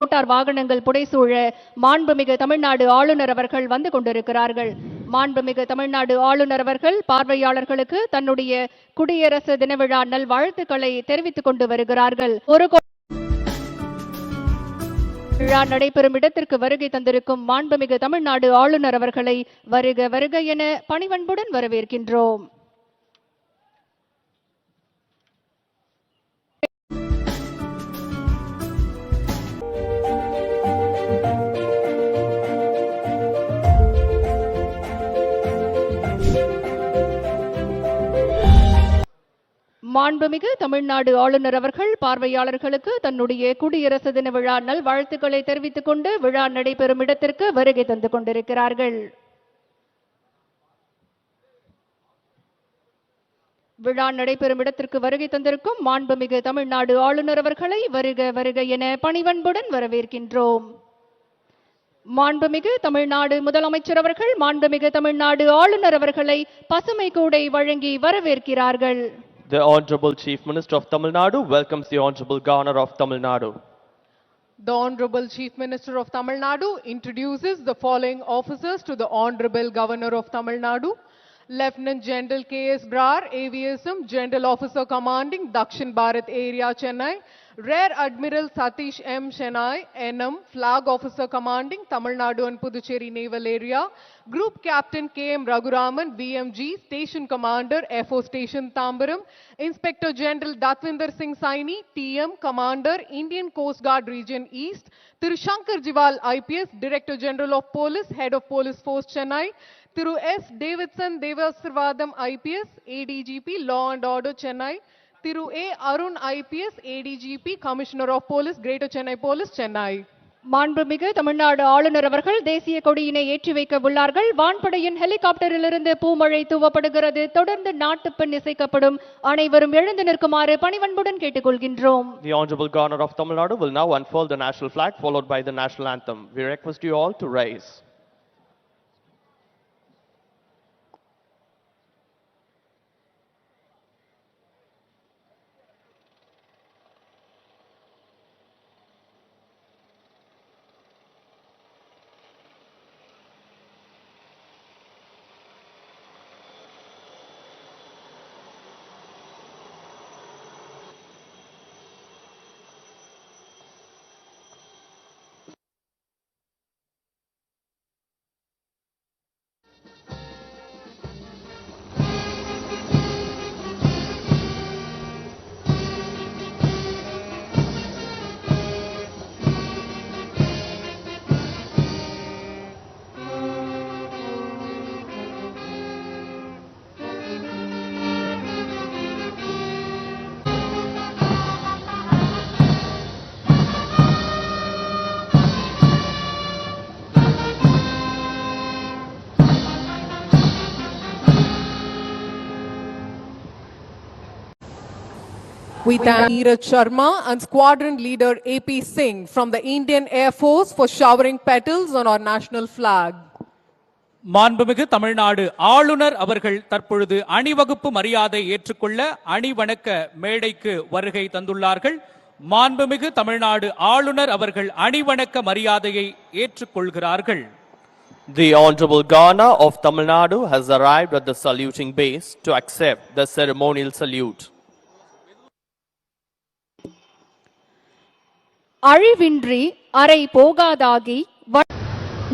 Motor வாகனங்கள் புடைசூழ மாண்புமிகு தமிழ்நாடு ஆளுநர் அவர்கள் வந்து கொண்டிருக்கிறார்கள். மாண்புமிகு தமிழ்நாடு ஆளுநர் அவர்கள் பார்வையாளர்களுக்கு தன்னுடைய குடியரசு தின விழா நல்வாழ்த்துக்களை தெரிவித்துக் கொண்டு வருகிறார்கள். விழா நடைபெறும் இடத்திற்கு வருகை தந்திருக்கும் மாண்புமிகு தமிழ்நாடு ஆளுநர் அவர்களை வருக வருக என பணிவன்புடன் வரவேற்கின்றோம். மாண்புமிகு தமிழ்நாடு ஆளுநர் அவர்கள் பார்வையாளர்களுக்கு தன்னுடைய குடியரசு தின விழா நல்வாழ்த்துக்களை தெரிவித்துக் கொண்டு விழா நடைபெறும் இடத்திற்கு வருகை தந்து கொண்டிருக்கிறார்கள். விழா நடைபெறும் இடத்திற்கு வருகை தந்திருக்கும் மாண்புமிகு தமிழ்நாடு ஆளுநர் அவர்களை வருக வருக என பணிவன்புடன் வரவேற்கின்றோம். மாண்புமிகு தமிழ்நாடு முதலமைச்சர் அவர்கள் மாண்புமிகு தமிழ்நாடு ஆளுநர் அவர்களை பசுமை கூடை வழங்கி வரவேற்கிறார்கள். The Honorable Chief Minister of Tamil Nadu welcomes the Honorable Governor of Tamil Nadu. The Honorable Chief Minister of Tamil Nadu introduces the following officers to the Honorable Governor of Tamil Nadu. Lieutenant General K.S. Brar, AVSM, General Officer Commanding Dakshin Bharat Area, Chennai. Rear Admiral Satish M. Chennai, NM, Flag Officer Commanding Tamil Nadu and Puducherry Naval Area. Group Captain K.M. Raghuraman, BMG, Station Commander, FO Station Tambaram. Inspector General Datvinder Singh Saini, TM, Commander, Indian Coast Guard Region East. Thiru Shankar Jiwal, IPS, Director General of Police, Head of Police Force, Chennai. Thiru S. Davidson Devasarvadam, IPS, ADGP, Law and Order, Chennai. Thiru A. Arun, IPS, ADGP, Commissioner of Police, Greater Chennai Police, Chennai. மாண்புமிகு தமிழ்நாடு ஆளுநர் அவர்கள் தேசிய கொடியினை ஏற்றி வைக்க உள்ளார்கள். வான்படையின் ஹெலிகாப்டரிலிருந்து பூமழை தூவப்படுகிறது. தொடர்ந்து நாட்டுப்பெண் இசைக்கப்படும். அனைவரும் எழுந்து நிற்குமாறு பணிவன்புடன் கேட்டுக்கொள்கின்றோம். The Honorable Governor of Tamil Nadu will now unfurl the national flag followed by the national anthem. We request you all to rise. We thank Neeraj Sharma and Squadron Leader AP Singh from the Indian Air Force for showering petals on our national flag. மாண்புமிகு தமிழ்நாடு ஆளுநர் அவர்கள் தற்பொழுது அணிவகுப்பு மரியாதை ஏற்றுக்கொள்ள அணிவணக்க மேடைக்கு வருகை தந்துள்ளார்கள். மாண்புமிகு தமிழ்நாடு ஆளுநர் அவர்கள் அணிவணக்க மரியாதையை ஏற்றுக்கொள்கிறார்கள். The Honorable Governor of Tamil Nadu has arrived at the saluting base to accept the ceremonial salute. அழிவின்றி அறை போகாதாகி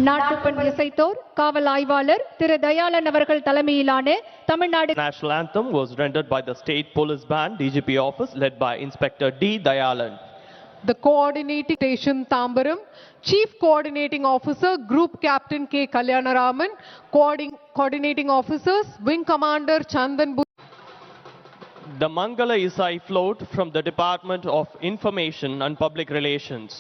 நாட்டுப்பண் இசைத்தோர் காவல் ஆய்வாளர் திரு தயாளன் அவர்கள் தலைமையிலான Tamil Nadu National anthem was rendered by the State Police Band DGP office led by Inspector D. Dayalan. The coordinating station Tambaram, Chief Coordinating Officer, Group Captain K. Kalyanaraman, Coordinating Officers, Wing Commander Chandan. The Mangala Isai float from the Department of Information and Public Relations.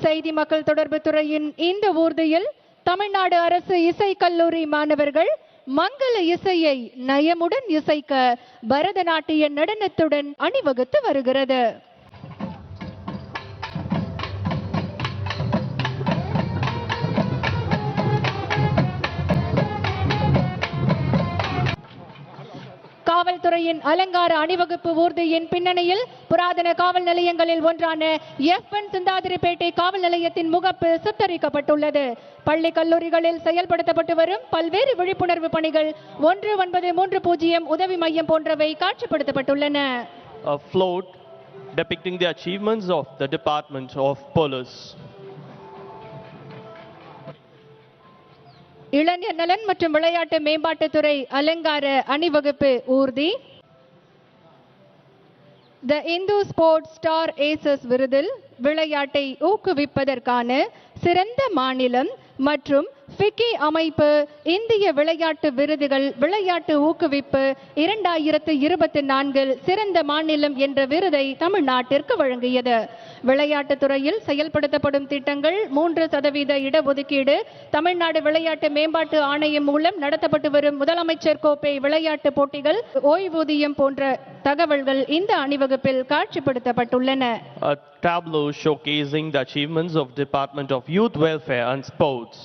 செய்தி மக்கள் தொடர்பு துறையின் இந்த ஊர்தியில் தமிழ்நாடு அரசு இசை கல்லூரி மாணவர்கள் மங்கள இசையை நயமுடன் இசைக்க பரதநாட்டிய நடனத்துடன் அணிவகுத்து வருகிறது. காவல் காவல்துறையின் அலங்கார அணிவகுப்பு ஊர்தியின் பின்னணியில் புராதன காவல் நிலையங்களில் ஒன்றான எஃப்.என். சிந்தாதிரிப்பேட்டை காவல் நிலையத்தின் முகப்பு சித்தரிக்கப்பட்டுள்ளது. பள்ளி கல்லூரிகளில் செயல்படுத்தப்பட்டு வரும் பல்வேறு விழிப்புணர்வு பணிகள் 1930 உதவி மையம் போன்றவை காட்சிப்படுத்தப்பட்டுள்ளன. A float depicting the achievements of the Department of Police. இளைஞர் நலன் மற்றும் விளையாட்டு மேம்பாட்டுத்துறை அலங்கார அணிவகுப்பு ஊர்தி தி இந்து ஸ்போர்ட்ஸ் ஸ்டார் ஏசஸ் விருதில் விளையாட்டை ஊக்குவிப்பதற்கான சிறந்த மாநிலம் மற்றும் ஃபிக்கி அமைப்பு இந்திய விளையாட்டு விருதுகள் விளையாட்டு ஊக்குவிப்பு 2024 சிறந்த மாநிலம் என்ற விருதை தமிழ்நாட்டிற்கு வழங்கியது. விளையாட்டுத் துறையில் செயல்படுத்தப்படும் திட்டங்கள் 3% இடஒதுக்கீடு தமிழ்நாடு விளையாட்டு மேம்பாட்டு ஆணையம் மூலம் நடத்தப்பட்டு வரும் முதலமைச்சர் கோப்பை விளையாட்டு போட்டிகள் ஓய்வூதியம் போன்ற தகவல்கள் இந்த அணிவகுப்பில் காட்சிப்படுத்தப்பட்டுள்ளன. A tableau showcasing the achievements of Department of Youth Welfare and Sports.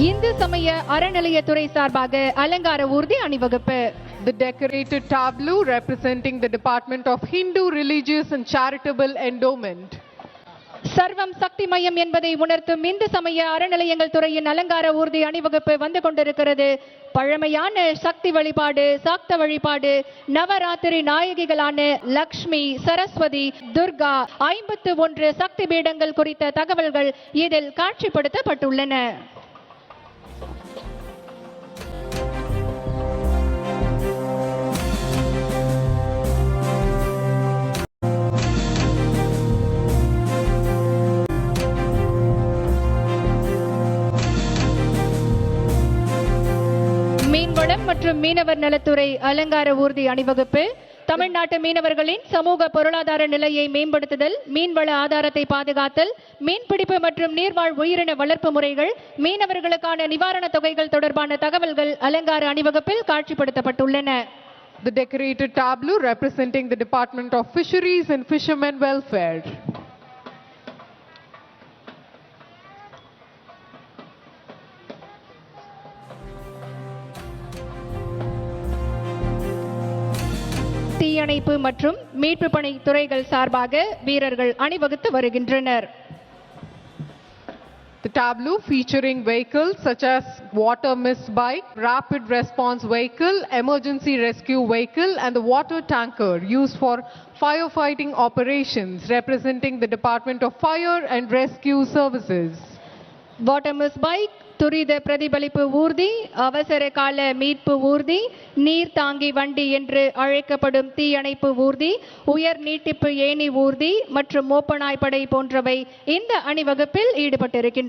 Hindu சமய அறநிலையத்துறை சார்பாக அலங்கார ஊர்தி அணிவகுப்பு. The decorated tableau representing the Department of Hindu Religious and Charitable Endowment. சர்வம் சக்தி மையம் என்பதை உணர்த்தும் இந்து சமய அறநிலையங்கள் துறையின் அலங்கார ஊர்தி அணிவகுப்பு வந்து கொண்டிருக்கிறது. பழமையான சக்தி வழிபாடு, சாக்த வழிபாடு, நவராத்திரி நாயகிகளான லக்ஷ்மி, சரஸ்வதி, துர்கா, 51 சக்தி பீடங்கள் குறித்த தகவல்கள் இதில் காட்சிப்படுத்தப்பட்டுள்ளன. மீன்வளம் மற்றும் மீனவர் நலத்துறை அலங்கார ஊர்தி அணிவகுப்பு தமிழ்நாட்டு மீனவர்களின் சமூக பொருளாதார நிலையை மேம்படுத்துதல், மீன்வள ஆதாரத்தை பாதுகாத்தல், மீன்பிடிப்பு மற்றும் நீர்வாழ் உயிரின வளர்ப்பு முறைகள், மீனவர்களுக்கான நிவாரண தொகைகள் தொடர்பான தகவல்கள் அலங்கார அணிவகுப்பில் காட்சிப்படுத்தப்பட்டுள்ளன. The decorated tableau representing the Department of Fisheries and Fishermen Welfare. தீயணைப்பு மற்றும் மீட்பு பணி துறைகள் சார்பாக வீரர்கள் அணிவகுத்து வருகின்றனர். The tableau featuring vehicles such as water mist bike, rapid response vehicle, emergency rescue vehicle and the water tanker used for firefighting operations representing the Department of Fire and Rescue Services. Water miss bike, துரித பிரதிபலிப்பு ஊர்தி, அவசர கால மீட்பு ஊர்தி, நீர் தாங்கி வண்டி என்று அழைக்கப்படும் தீயணைப்பு ஊர்தி, உயர் நீட்டிப்பு ஏணி ஊர்தி மற்றும் மோப்பநாய் படை போன்றவை இந்த அணிவகுப்பில் ஈடுபட்டிருக்கின்றன.